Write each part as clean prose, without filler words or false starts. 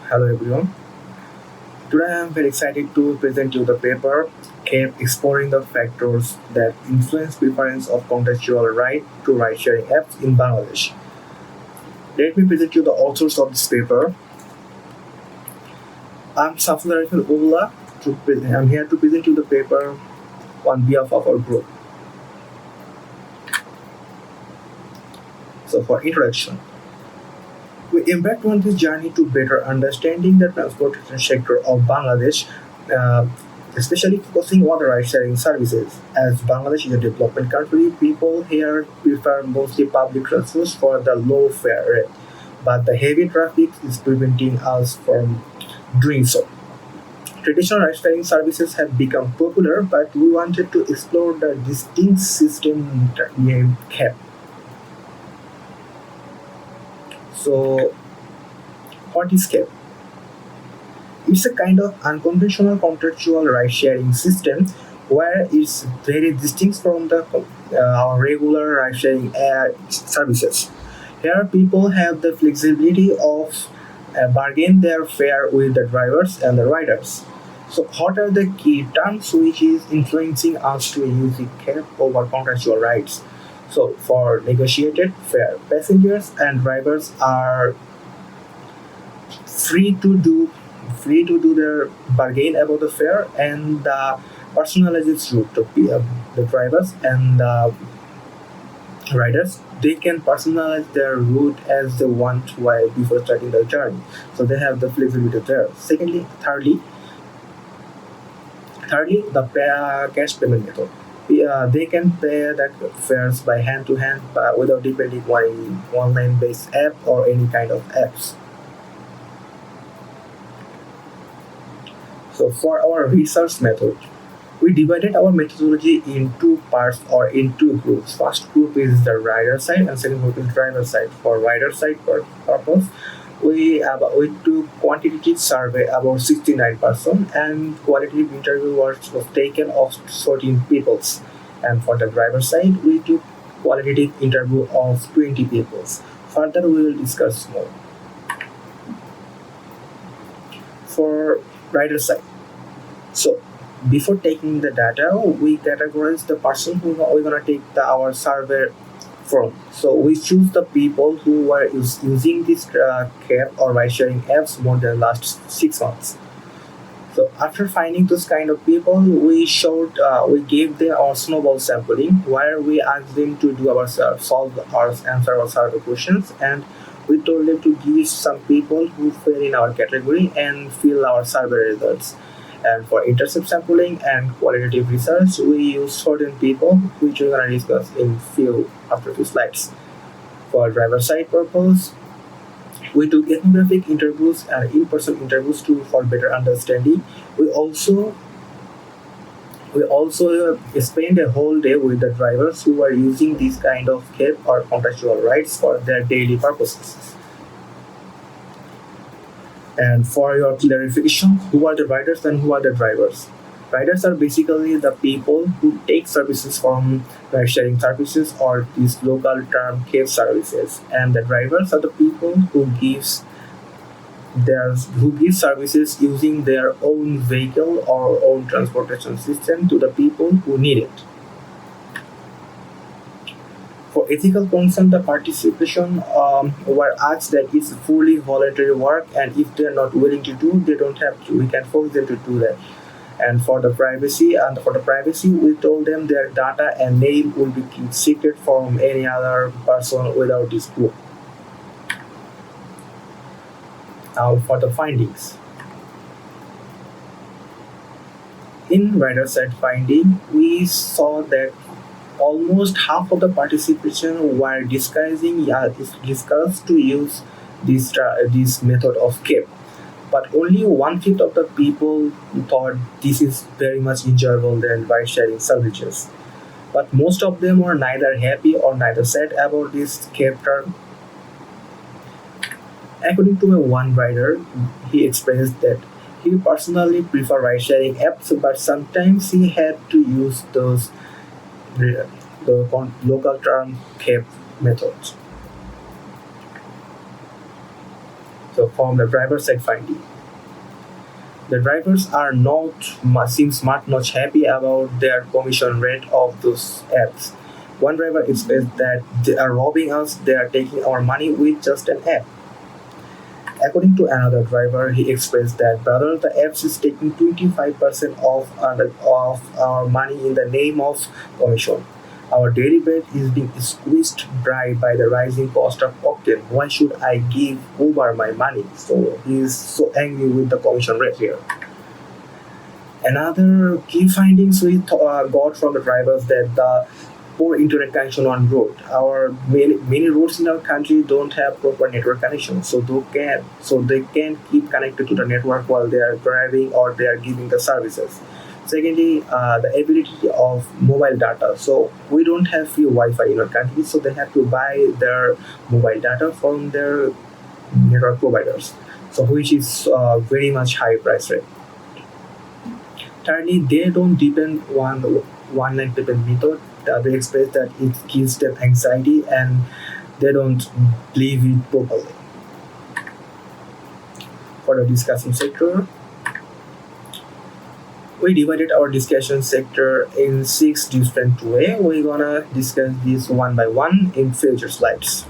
Hello everyone. Today I am very excited to present you the paper Khep exploring the factors that influence preference of contractual right to ride sharing apps in Bangladesh. Let me present you the authors of this paper. I'm Safullah Ullah. I'm here to present you the paper on behalf of our group. So for introduction, we embarked on this journey to better understanding the transportation sector of Bangladesh, uh, especially focusing on the ride-sharing services. As Bangladesh is a development country, people here prefer mostly public transport for the low fare rate, but the heavy traffic is preventing us from doing so. Traditional ride-sharing services have become popular, but we wanted to explore the distinct system named CAP. So, what is CAP? It's a kind of unconventional contractual ride-sharing system where it's very distinct from the our regular ride-sharing services. Here, people have the flexibility of bargain their fare with the drivers and the riders. So, what are the key terms which is influencing us to use the cab over contractual rides? So, for negotiated fare, passengers and drivers are free to do free to do their bargain about the fare and the personalized route to the drivers and the riders. They can personalize their route as they want while before starting their journey, so they have the flexibility there. Thirdly, the cash payment method. They can pay that fares by hand to hand without depending on any online based app or any kind of apps. So for our research method, we divided our methodology in two parts or in two groups. First group is the rider side and second group is driver side. For rider side purpose, we took quantitative survey about 69% and qualitative interview was taken of 14 peoples. And for the driver side, we took qualitative interview of 20 peoples. Further, we will discuss more. For rider side, so before taking the data, we categorize the person who we're gonna take our survey from. So we choose the people who were using this cab or ride sharing apps more than last 6 months. So after finding those kind of people, we gave them our snowball sampling where we asked them to do our solve or answer our survey questions, and we told them to give some people who fell in our category and fill our survey results. And for intercept sampling and qualitative research, we use certain people, which we're gonna discuss in few after few slides. For driver side purpose, we took ethnographic interviews and in-person interviews to for better understanding. We also spent a whole day with the drivers who were using these kind of cab or contractual rights for their daily purposes. And for your clarification, who are the riders and who are the drivers? Riders are basically the people who take services from ride sharing services or these local term cave services, and the drivers are the people who give services using their own vehicle or own transportation system to the people who need it. For ethical concern, the participation were asked that it's fully voluntary work, and if they're not willing to do, they don't have to. We can force them to do that. And for the privacy, we told them their data and name will be kept secret from any other person without this group. Now for the findings. In rider side finding, we saw that almost half of the participation were discussed to use this method of CAPE, but only one fifth of the people thought this is very much enjoyable than ride sharing services. But most of them were neither happy or neither sad about this CAPE term. According to a one rider, he expressed that he personally prefer ride sharing apps, but sometimes he had to use the local term CAPE methods. So from the driver side finding, the drivers are not seems much happy about their commission rate of those apps. One driver expressed that they are robbing us, they are taking our money with just an app. According to another driver, he expressed that brother, the apps is taking 25% of our money in the name of commission. Our daily bread is being squeezed dry by the rising cost of octane. Why should I give Uber my money? So he is so angry with the commission rate here. Another key findings we got from the drivers that the poor internet connection on road. Our many roads in our country don't have proper network connection, so they can keep connected to the network while they are driving or they are giving the services. Secondly, the ability of mobile data. So we don't have free Wi-Fi in our country, so they have to buy their mobile data from their network providers. So which is very much high price rate. Thirdly, they don't depend on one-line payment method. They express that it gives them anxiety and they don't believe it properly. For the discussion sector, we divided our discussion sector in six different ways. We're gonna discuss this one by one in future slides.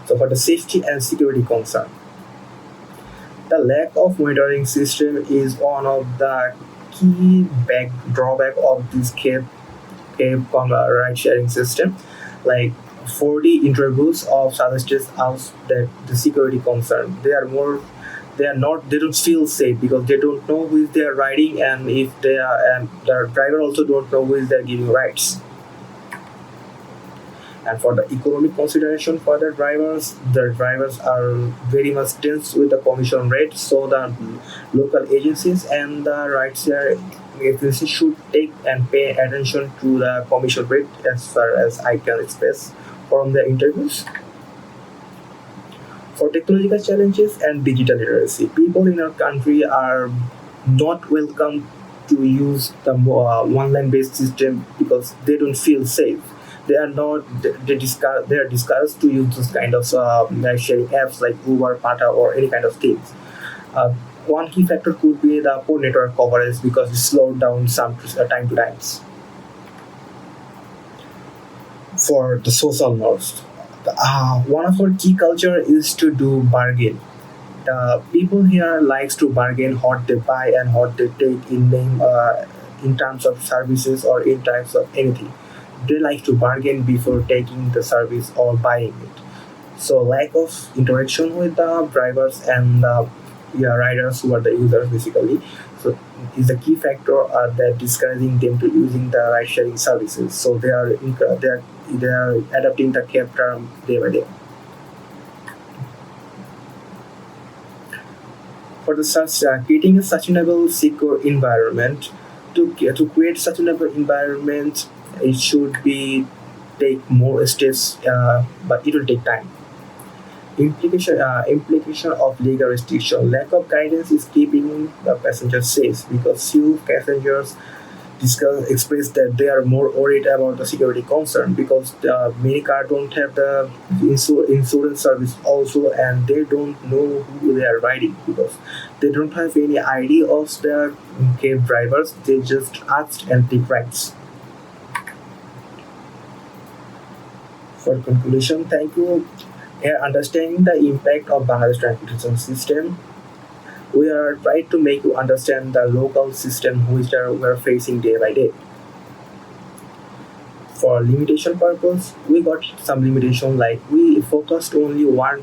So for the safety and security concern, the lack of monitoring system is one of the key drawback of this ride sharing system. Like 40 interviews of suggested us that the security concern, they don't feel safe because they don't know who is they are riding, and if they are, and the driver also don't know who is they are giving rides. And for the economic consideration for the drivers are very much tense with the commission rate. So the local agencies and the rideshare agencies should take and pay attention to the commission rate, as far as I can express from the interviews. For technological challenges and digital literacy, people in our country are not welcome to use the one-line based system because they don't feel safe. They are not. They are discouraged to use this kind of ride sharing apps like Uber, Pata, or any kind of things. Uh, One key factor could be the poor network coverage because it slowed down some time to times. For the social norms, one of our key culture is to do bargain. The people here likes to bargain what they buy and what they take in terms of services or in terms of anything. They like to bargain before taking the service or buying it. So lack of interaction with the drivers and the, yeah, riders who are the users basically. So is a key factor that discouraging them to using the ride sharing services. So they are adapting the Khep term day by day. For the creating a sustainable, secure environment, to create sustainable environment, it should be take more steps, but it will take time. Implication of legal restriction. Lack of guidance is keeping the passengers safe because few passengers express that they are more worried about the security concern because many cars don't have the insurance service also, and they don't know who they are riding because they don't have any idea of the cab drivers. They just ask and take rides. For conclusion, thank you. Here, understanding the impact of Bangladesh transportation system, we are trying to make you understand the local system which we are facing day by day. For limitation purpose, we got some limitation like we focused only our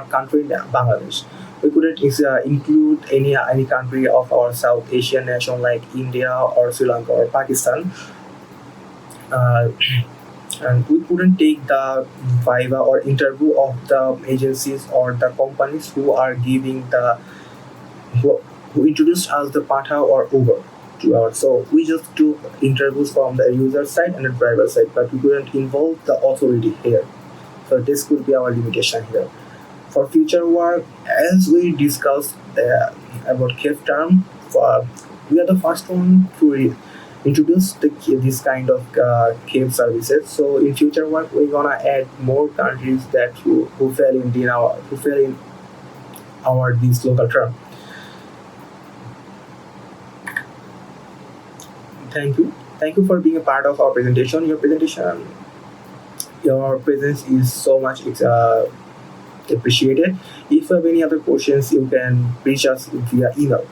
country, Bangladesh. We couldn't include any country of our South Asian nation like India or Sri Lanka or Pakistan. Uh, and we couldn't take the viva or interview of the agencies or the companies who are giving who, who introduced us the Pata or Uber to our. So we just took interviews from the user side and the driver side, but we couldn't involve the authority here. So this could be our limitation here. For future work, as we discussed about Khep term, we are the first one to introduce this kind of Khep services. So in future work, we're gonna add more countries that who fell in our this local term. Thank you for being a part of our presentation. Your presence is so much appreciated. If you have any other questions, you can reach us via email.